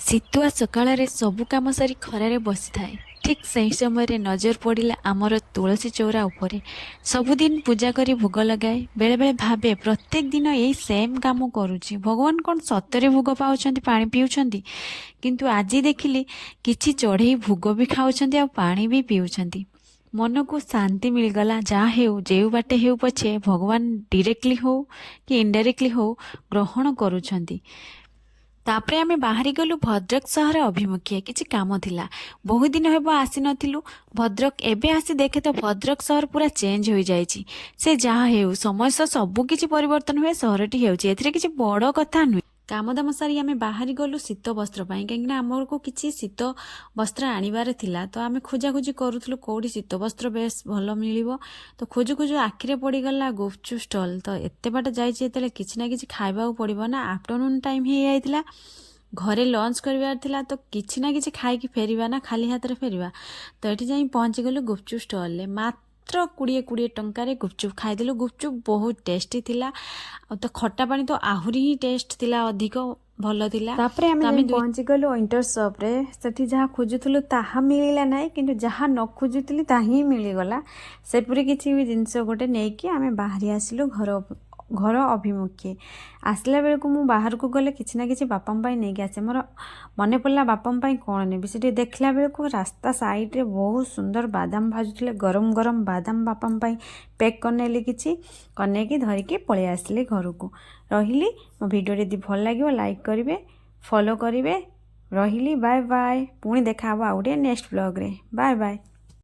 ଶୀତୁଆ ସକାଳରେ ସବୁ କାମ ସାରି ଖରାରେ ବସିଥାଏ। ଠିକ୍ ସେହି ସମୟରେ ନଜର ପଡ଼ିଲା ଆମର ତୁଳସୀ ଚଉରା ଉପରେ। ସବୁଦିନ ପୂଜା କରି ଭୋଗ ଲଗାଏ। ବେଳେବେଳେ ଭାବେ ପ୍ରତ୍ୟେକ ଦିନ ଏଇ ସେମ୍ କାମ କରୁଛି, ଭଗବାନ କ'ଣ ସତରେ ଭୋଗ ପାଉଛନ୍ତି, ପାଣି ପିଉଛନ୍ତି? କିନ୍ତୁ ଆଜି ଦେଖିଲି କିଛି ଚଢ଼େଇ ଭୋଗ ବି ଖାଉଛନ୍ତି ଆଉ ପାଣି ବି ପିଉଛନ୍ତି। ମନକୁ ଶାନ୍ତି ମିଳିଗଲା। ଯାହା ହେଉ, ଯେଉଁ ବାଟେ ହେଉ ପଛେ ଭଗବାନ ଡିରେକ୍ଟଲି ହେଉ କି ଇନଡାଇରେକ୍ଟଲି ହେଉ ଗ୍ରହଣ କରୁଛନ୍ତି। ତାପରେ ଆମେ ବାହାରି ଗଲୁ ଭଦ୍ରକ ସହର ଅଭିମୁଖେ। କିଛି କାମ ଥିଲା, ବହୁତ ଦିନ ହେବ ଆସିନଥିଲୁ ଭଦ୍ରକ। ଏବେ ଆସି ଦେଖେ ତ ଭଦ୍ରକ ସହର ପୁରା ଚେଞ୍ଜ ହୋଇଯାଇଛି। ସେ ଯାହା ହେଉ, ସମୟ ସହ ସବୁ କିଛି ପରିବର୍ତ୍ତନ ହୁଏ, ସହରଟି ହେଉଛି, ଏଥିରେ କିଛି ବଡ଼ କଥା ନୁହେଁ। କାମଦାମ ସାରି ଆମେ ବାହାରି ଗଲୁ ଶୀତ ବସ୍ତ୍ର ପାଇଁ, କାହିଁକିନା ଆମକୁ କିଛି ଶୀତ ବସ୍ତ୍ର ଆଣିବାର ଥିଲା। ତ ଆମେ ଖୋଜାଖୋଜି କରୁଥିଲୁ କେଉଁଠି ଶୀତ ବସ୍ତ୍ର ବେଶ ଭଲ ମିଳିବ। ତ ଖୋଜୁ ଖୋଜୁ ଆଖିରେ ପଡ଼ିଗଲା ଗୁପଚୁପ୍ ଷ୍ଟଲ୍। ତ ଏତେ ବାଟ ଯାଇଛି ଯେତେବେଳେ କିଛି ନା କିଛି ଖାଇବାକୁ ପଡ଼ିବ ନା। ଆଫ୍ଟରନୁନ୍ ଟାଇମ୍ ହେଇଯାଇଥିଲା, ଘରେ ଲଞ୍ଚ କରିବାର ଥିଲା, ତ କିଛି ନା କିଛି ଖାଇକି ଫେରିବା ନା, ଖାଲି ହାତରେ ଫେରିବା। ତ ଏଠି ଯାଇ ପହଞ୍ଚିଗଲୁ ଗୁପଚୁପ୍ ଷ୍ଟଲ୍ରେ। ମାତ୍ର 20 ଟଙ୍କାରେ ଗୁପଚୁପ୍ ଖାଇଦେଲୁ। ଗୁପଚୁପ୍ ବହୁତ ଟେଷ୍ଟି ଥିଲା, ଆଉ ତ ଖଟା ପାଣି ତ ଆହୁରି ହିଁ ଟେଷ୍ଟ ଥିଲା, ଅଧିକ ଭଲ ଥିଲା। ତାପରେ ଆମେ ପହଞ୍ଚିଗଲୁ ୱିଣ୍ଟର ସପ୍ରେ। ସେଠି ଯାହା ଖୋଜୁଥିଲୁ ତାହା ମିଳିଲା ନାହିଁ, କିନ୍ତୁ ଯାହା ନ ଖୋଜୁଥିଲି ତାହା ହିଁ ମିଳିଗଲା। ସେପରି କିଛି ବି ଜିନିଷ ଗୋଟେ ନେଇକି ଆମେ ବାହାରି ଆସିଲୁ ଘର ଅଭିମୁଖେ। ଆସିଲା ବେଳକୁ ମୁଁ ବାହାରକୁ ଗଲେ କିଛି ନା କିଛି ବାପାଙ୍କ ପାଇଁ ନେଇକି ଆସେ। ମୋର ମନେ ପଡ଼ିଲା ବାପାଙ୍କ ପାଇଁ କ'ଣ ନେବି। ସେଠି ଦେଖିଲା ବେଳକୁ ରାସ୍ତା ସାଇଡ଼୍ରେ ବହୁତ ସୁନ୍ଦର ବାଦାମ ଭାଜୁଥିଲେ। ଗରମ ଗରମ ବାଦାମ ବାପାଙ୍କ ପାଇଁ ପ୍ୟାକ୍ କରିନେଲି, କିଛି କରିନେଇକି ଧରିକି ପଳେଇ ଆସିଲି ଘରକୁ। ରହିଲି। ମୋ ଭିଡ଼ିଓ ଯଦି ଭଲ ଲାଗିବ ଲାଇକ୍ କରିବେ, ଫଲୋ କରିବେ। ରହିଲି, ବାଏ ବାଏ। ପୁଣି ଦେଖା ହେବ ଆଉ ଗୋଟେ ନେକ୍ସଟ ବ୍ଲଗ୍ରେ। Bye bye.